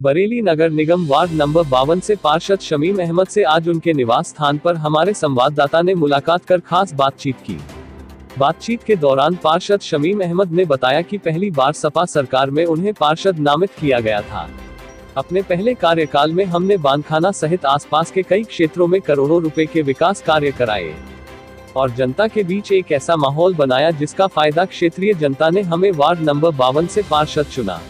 बरेली नगर निगम ward number 52 से पार्षद शमीम अहमद से आज उनके निवास स्थान पर हमारे संवाददाता ने मुलाकात कर खास बातचीत की। बातचीत के दौरान पार्षद शमीम अहमद ने बताया कि पहली बार सपा सरकार में उन्हें पार्षद नामित किया गया था। अपने पहले कार्यकाल में हमने बांधखाना सहित आसपास के कई क्षेत्रों में करोड़ों रुपए के विकास कार्य कराए और जनता के बीच एक ऐसा माहौल बनाया जिसका फायदा क्षेत्रीय जनता ने हमें वार्ड नंबर 52 से पार्षद चुना।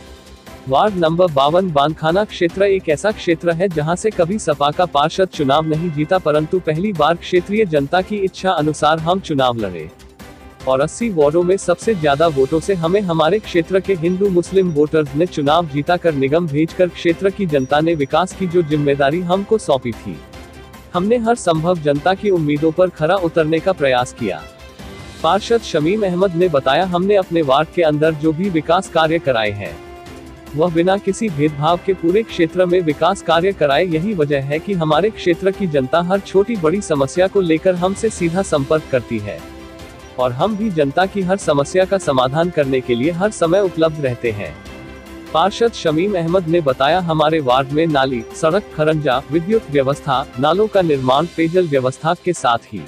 वार्ड नंबर 52 बांधखाना क्षेत्र एक ऐसा क्षेत्र है जहां से कभी सपा का पार्षद चुनाव नहीं जीता, परंतु पहली बार क्षेत्रीय जनता की इच्छा अनुसार हम चुनाव लड़े और 80 वार्डों में सबसे ज्यादा वोटों से हमें हमारे क्षेत्र के हिंदू मुस्लिम वोटर्स ने चुनाव जीता कर निगम भेजकर क्षेत्र की जनता ने विकास की जो जिम्मेदारी हमको सौंपी थी, हमने हर संभव जनता की उम्मीदों पर खरा उतरने का प्रयास किया। पार्षद शमीम अहमद ने बताया, हमने अपने वार्ड के अंदर जो भी विकास कार्य कराए हैं वह बिना किसी भेदभाव के पूरे क्षेत्र में विकास कार्य कराए। यही वजह है कि हमारे क्षेत्र की जनता हर छोटी बड़ी समस्या को लेकर हमसे सीधा संपर्क करती है और हम भी जनता की हर समस्या का समाधान करने के लिए हर समय उपलब्ध रहते हैं। पार्षद शमीम अहमद ने बताया, हमारे वार्ड में नाली, सड़क, खरंजा, विद्युत व्यवस्था, नालों का निर्माण, पेयजल व्यवस्था के साथ ही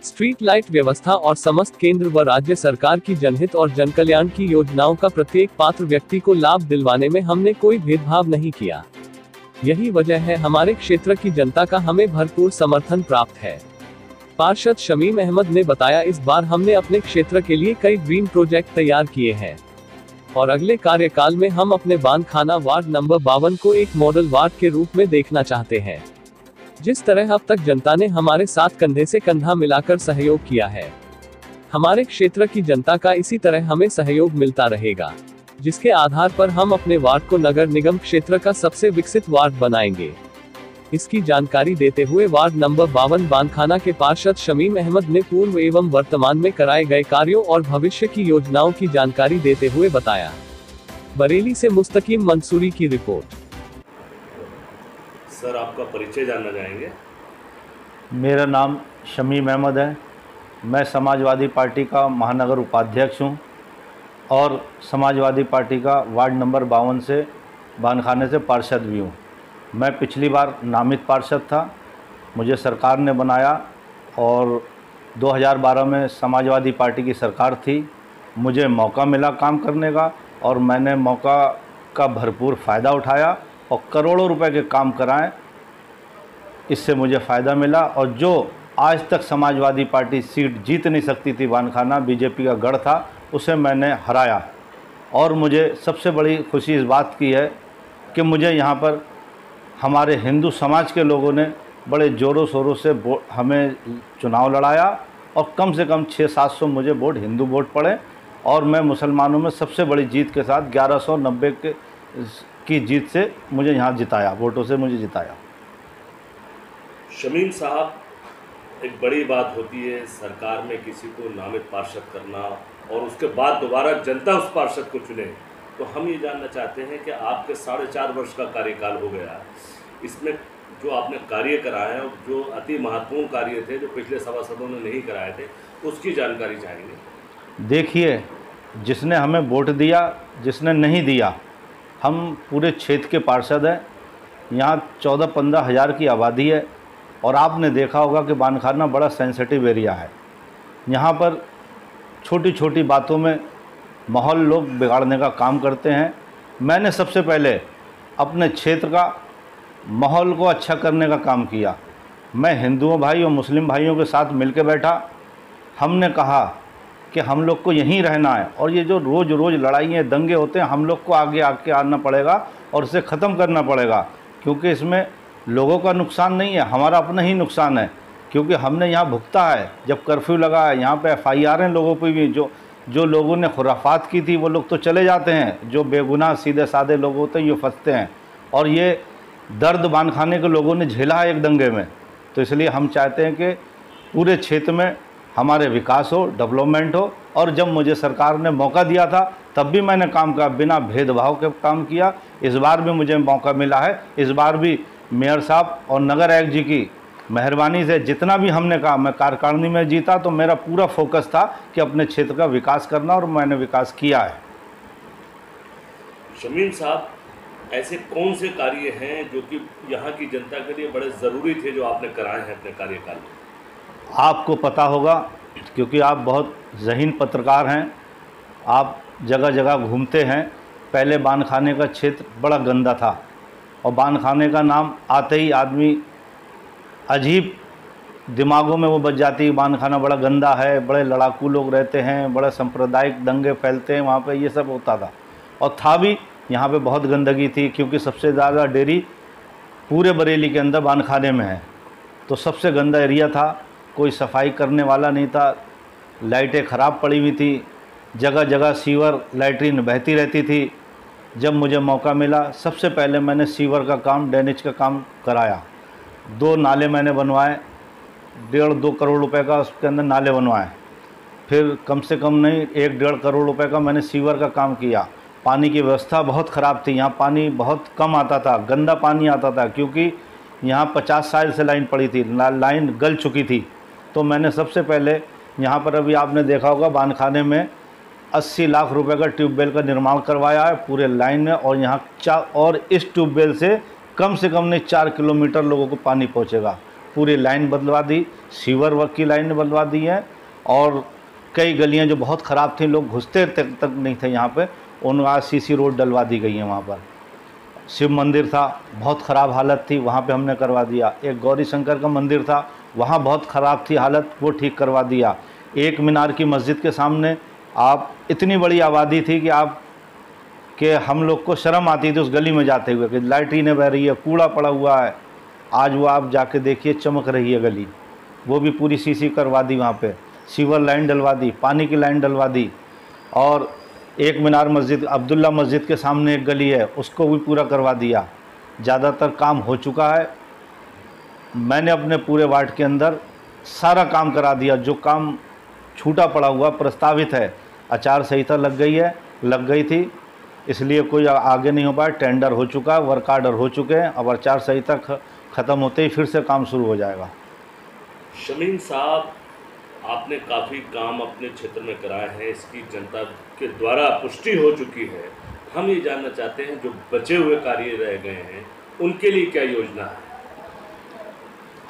स्ट्रीट लाइट व्यवस्था और समस्त केंद्र व राज्य सरकार की जनहित और जनकल्याण की योजनाओं का प्रत्येक पात्र व्यक्ति को लाभ दिलवाने में हमने कोई भेदभाव नहीं किया। यही वजह है हमारे क्षेत्र की जनता का हमें भरपूर समर्थन प्राप्त है। पार्षद शमीम अहमद ने बताया, इस बार हमने अपने क्षेत्र के लिए कई ड्रीम प्रोजेक्ट तैयार किए हैं और अगले कार्यकाल में हम अपने बांधखाना वार्ड नंबर 52 को एक मॉडल वार्ड के रूप में देखना चाहते हैं। जिस तरह अब तक जनता ने हमारे साथ कंधे से कंधा मिलाकर सहयोग किया है, हमारे क्षेत्र की जनता का इसी तरह हमें सहयोग मिलता रहेगा, जिसके आधार पर हम अपने वार्ड को नगर निगम क्षेत्र का सबसे विकसित वार्ड बनाएंगे। इसकी जानकारी देते हुए वार्ड नंबर 52 बांधखाना के पार्षद शमीम अहमद ने पूर्व एवं वर्तमान में कराए गए कार्यों और भविष्य की योजनाओं की जानकारी देते हुए बताया। बरेली से मुस्तकीम मंसूरी की रिपोर्ट। सर, आपका परिचय जानना चाहेंगे? मेरा नाम शमीम अहमद है। मैं समाजवादी पार्टी का महानगर उपाध्यक्ष हूं और समाजवादी पार्टी का वार्ड नंबर 52 से बांधखाने से पार्षद भी हूं। मैं पिछली बार नामित पार्षद था, मुझे सरकार ने बनाया और 2012 में समाजवादी पार्टी की सरकार थी। मुझे मौका मिला काम करने का और मैंने मौका का भरपूर फ़ायदा उठाया और करोड़ों रुपए के काम कराएं। इससे मुझे फ़ायदा मिला और जो आज तक समाजवादी पार्टी सीट जीत नहीं सकती थी, बांधखाना बीजेपी का गढ़ था, उसे मैंने हराया। और मुझे सबसे बड़ी खुशी इस बात की है कि मुझे यहाँ पर हमारे हिंदू समाज के लोगों ने बड़े ज़ोरों शोरों से हमें चुनाव लड़ाया और कम से कम 600-700 मुझे वोट हिंदू वोट पड़े और मैं मुसलमानों में सबसे बड़ी जीत के साथ 1190 की जीत से मुझे यहाँ जिताया, वोटों से मुझे जिताया। शमीम साहब, एक बड़ी बात होती है सरकार में किसी को नामित पार्षद करना और उसके बाद दोबारा जनता उस पार्षद को चुने। तो हम ये जानना चाहते हैं कि आपके 4.5 वर्ष का कार्यकाल हो गया, इसमें जो आपने कार्य कराए हैं, जो अति महत्वपूर्ण कार्य थे जो पिछले सभासदों ने नहीं कराए थे, उसकी जानकारी चाहेंगे। देखिए, जिसने हमें वोट दिया, जिसने नहीं दिया, हम पूरे क्षेत्र के पार्षद हैं। यहाँ 14-15 हज़ार की आबादी है और आपने देखा होगा कि बांधखाना बड़ा सेंसिटिव एरिया है। यहाँ पर छोटी छोटी बातों में माहौल लोग बिगाड़ने का काम करते हैं। मैंने सबसे पहले अपने क्षेत्र का माहौल को अच्छा करने का काम किया। मैं हिंदुओं भाई और मुस्लिम भाइयों के साथ मिलकर बैठा। हमने कहा कि हम लोग को यहीं रहना है और ये जो रोज़ रोज़ लड़ाइयाँ दंगे होते हैं, हम लोग को आगे आके आना पड़ेगा और इसे ख़त्म करना पड़ेगा, क्योंकि इसमें लोगों का नुकसान नहीं है, हमारा अपना ही नुकसान है। क्योंकि हमने यहाँ भुगता है, जब कर्फ्यू लगा है यहाँ पे FIR हैं लोगों पर भी, जो लोगों ने खुराफात की थी वो लोग तो चले जाते हैं, जो बेगुनाह सीधे साधे लोग होते हैं ये फंसते हैं और ये दर्द बांधखाने के लोगों ने झेला है एक दंगे में। तो इसलिए हम चाहते हैं कि पूरे क्षेत्र में हमारे विकास हो, डेवलपमेंट हो। और जब मुझे सरकार ने मौका दिया था तब भी मैंने काम का बिना भेदभाव के काम किया। इस बार भी मुझे मौका मिला है। इस बार भी मेयर साहब और नगर आयुक्त जी की मेहरबानी से जितना भी हमने कहा, मैं कार्यकारिणी में जीता तो मेरा पूरा फोकस था कि अपने क्षेत्र का विकास करना और मैंने विकास किया है। शमीम साहब, ऐसे कौन से कार्य हैं जो कि यहाँ की जनता के लिए बड़े ज़रूरी थे जो आपने कराए हैं अपने कार्यकाल में? आपको पता होगा क्योंकि आप बहुत ज़हीन पत्रकार हैं, आप जगह जगह घूमते हैं। पहले बानखाने का क्षेत्र बड़ा गंदा था और बानखाने का नाम आते ही आदमी अजीब दिमागों में वो बच जाती है, बानखाना बड़ा गंदा है, बड़े लड़ाकू लोग रहते हैं, बड़े सांप्रदायिक दंगे फैलते हैं वहाँ पे, ये सब होता था। और था भी, यहाँ पे बहुत गंदगी थी क्योंकि सबसे ज़्यादा डेयरी पूरे बरेली के अंदर बानखाने में है, तो सबसे गंदा एरिया था। कोई सफाई करने वाला नहीं था, लाइटें ख़राब पड़ी हुई थी, जगह जगह सीवर लैट्रीन बहती रहती थी। जब मुझे मौका मिला सबसे पहले मैंने सीवर का काम, ड्रेनेज का काम कराया। 2 नाले मैंने बनवाए, 1.5-2 करोड़ रुपए का उसके अंदर नाले बनवाए। फिर कम से कम नहीं 1-1.5 करोड़ रुपए का मैंने सीवर का काम किया। पानी की व्यवस्था बहुत ख़राब थी, यहाँ पानी बहुत कम आता था, गंदा पानी आता था क्योंकि यहाँ 50 साल से लाइन पड़ी थी, लाइन गल चुकी थी। तो मैंने सबसे पहले यहाँ पर, अभी आपने देखा होगा बानखाने में 80 लाख रुपए का ट्यूबवेल का निर्माण करवाया है पूरे लाइन में, और यहाँ और इस ट्यूबवेल से कम नहीं 4 किलोमीटर लोगों को पानी पहुँचेगा। पूरी लाइन बदलवा दी, सीवर वर्क की लाइन बदलवा दी है, और कई गलियाँ जो बहुत ख़राब थी, लोग घुसते तक नहीं थे यहाँ पे, उन आज सीसी रोड डलवा दी गई है। वहाँ पर शिव मंदिर था, बहुत ख़राब हालत थी, वहाँ पे हमने करवा दिया। एक गौरी शंकर का मंदिर था, वहाँ बहुत ख़राब थी हालत, वो ठीक करवा दिया। एक मीनार की मस्जिद के सामने आप, इतनी बड़ी आबादी थी कि हम लोग को शर्म आती थी उस गली में जाते हुए कि लाइटें बह रही है, कूड़ा पड़ा हुआ है। आज वो आप जाके देखिए, चमक रही है गली, वो भी पूरी सीसी करवा दी। वहाँ पे सीवर लाइन डलवा दी, पानी की लाइन डलवा दी। और एक मीनार मस्जिद, अब्दुल्ला मस्जिद के सामने एक गली है, उसको भी पूरा करवा दिया। ज़्यादातर काम हो चुका है। मैंने अपने पूरे वार्ड के अंदर सारा काम करा दिया। जो काम छूटा पड़ा हुआ प्रस्तावित है, आचार संहिता लग गई थी, इसलिए कोई आगे नहीं हो पाया। टेंडर हो चुका है, वर्क आर्डर हो चुके हैं, अब आचार संहिता ख़त्म होते ही फिर से काम शुरू हो जाएगा। शमीम साहब, आपने काफ़ी काम अपने क्षेत्र में कराए हैं, इसकी जनता के द्वारा पुष्टि हो चुकी है। हम ये जानना चाहते हैं जो बचे हुए कार्य रह गए हैं उनके लिए क्या योजना है?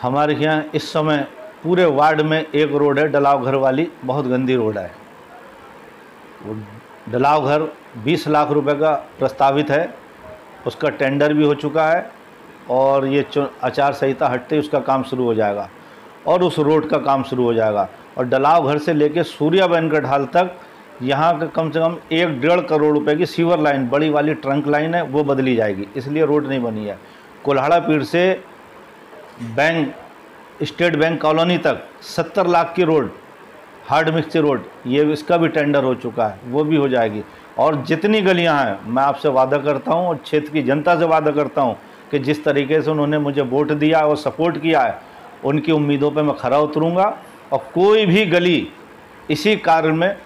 हमारे यहाँ इस समय पूरे वार्ड में एक रोड है, डलाव घर वाली, बहुत गंदी रोड है। वो डलाव घर 20 लाख रुपए का प्रस्तावित है, उसका टेंडर भी हो चुका है, और ये आचार संहिता हटते ही उसका काम शुरू हो जाएगा और उस रोड का काम शुरू हो जाएगा। और डलाव घर से लेके सूर्याबेन का ढाल तक यहाँ का कम से कम 1-1.5 करोड़ रुपए की सीवर लाइन, बड़ी वाली ट्रंक लाइन है, वो बदली जाएगी, इसलिए रोड नहीं बनी है। कोल्हाड़ा पीर से स्टेट बैंक कॉलोनी तक 70 लाख की रोड, हार्ड मिक्स रोड, ये इसका भी टेंडर हो चुका है, वो भी हो जाएगी। और जितनी गलियां हैं, मैं आपसे वादा करता हूं और क्षेत्र की जनता से वादा करता हूं कि जिस तरीके से उन्होंने मुझे वोट दिया और सपोर्ट किया है, उनकी उम्मीदों पे मैं खरा उतरूंगा और कोई भी गली इसी कार्य में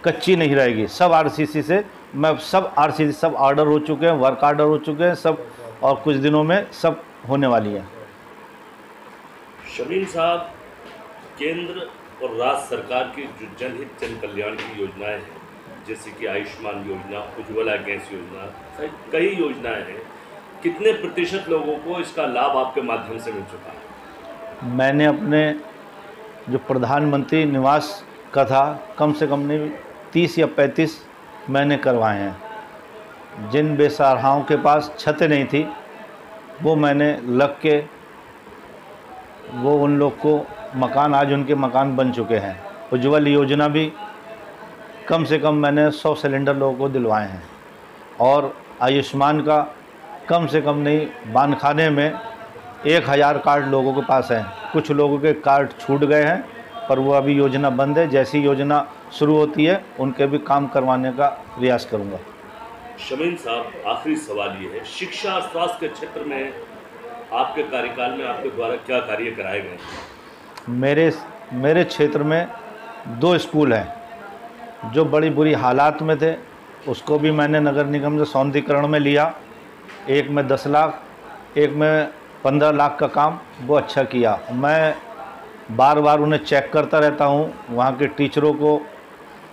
कच्ची नहीं रहेगी। सब आरसीसी से, मैं सब आरसीसी सब ऑर्डर हो चुके हैं, वर्क ऑर्डर हो चुके हैं सब, और कुछ दिनों में सब होने वाली है। शमीम साहब, केंद्र और राज्य सरकार की जो जनहित जन कल्याण की योजनाएं हैं, जैसे कि आयुष्मान योजना, उज्ज्वला गैस योजना, कई योजनाएं हैं, कितने प्रतिशत लोगों को इसका लाभ आपके माध्यम से मिल चुका है? मैंने अपने जो प्रधानमंत्री निवास का था, कम से कम नहीं 30 या 35 मैंने करवाए हैं। जिन बेसहाराओं के पास छत नहीं थी, वो मैंने लग के, वो उन लोग को मकान, आज उनके मकान बन चुके हैं। उज्ज्वल योजना भी कम से कम मैंने 100 सिलेंडर लोगों को दिलवाए हैं। और आयुष्मान का कम से कम नहीं, बानखाने में 1000 कार्ड लोगों के पास हैं। कुछ लोगों के कार्ड छूट गए हैं, पर वो अभी योजना बंद है। जैसी योजना शुरू होती है उनके भी काम करवाने का प्रयास करूँगा। शमीम साहब, आखिरी सवाल ये है, शिक्षा और स्वास्थ्य के क्षेत्र में आपके कार्यकाल में आपके द्वारा क्या कार्य कराए गए? मेरे क्षेत्र में 2 स्कूल हैं जो बड़ी बुरी हालात में थे, उसको भी मैंने नगर निगम से सौंदर्यीकरण में लिया। एक में 10 लाख, एक में 15 लाख का काम, वो अच्छा किया। मैं बार बार उन्हें चेक करता रहता हूँ, वहाँ के टीचरों को,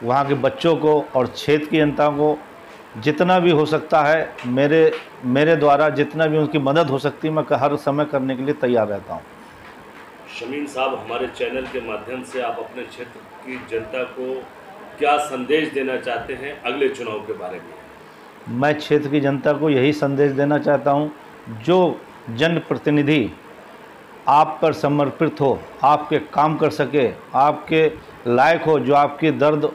वहाँ के बच्चों को और क्षेत्र की जनता को जितना भी हो सकता है मेरे द्वारा जितना भी उनकी मदद हो सकती है मैं हर समय करने के लिए तैयार रहता हूँ। शमीम साहब, हमारे चैनल के माध्यम से आप अपने क्षेत्र की जनता को क्या संदेश देना चाहते हैं अगले चुनाव के बारे में? मैं क्षेत्र की जनता को यही संदेश देना चाहता हूँ, जो जनप्रतिनिधि आप पर समर्पित हो, आपके काम कर सके, आपके लायक हो, जो आपके दर्द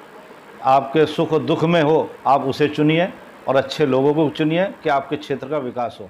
आपके सुख दुख में हो, आप उसे चुनिए और अच्छे लोगों को चुनिए कि आपके क्षेत्र का विकास हो।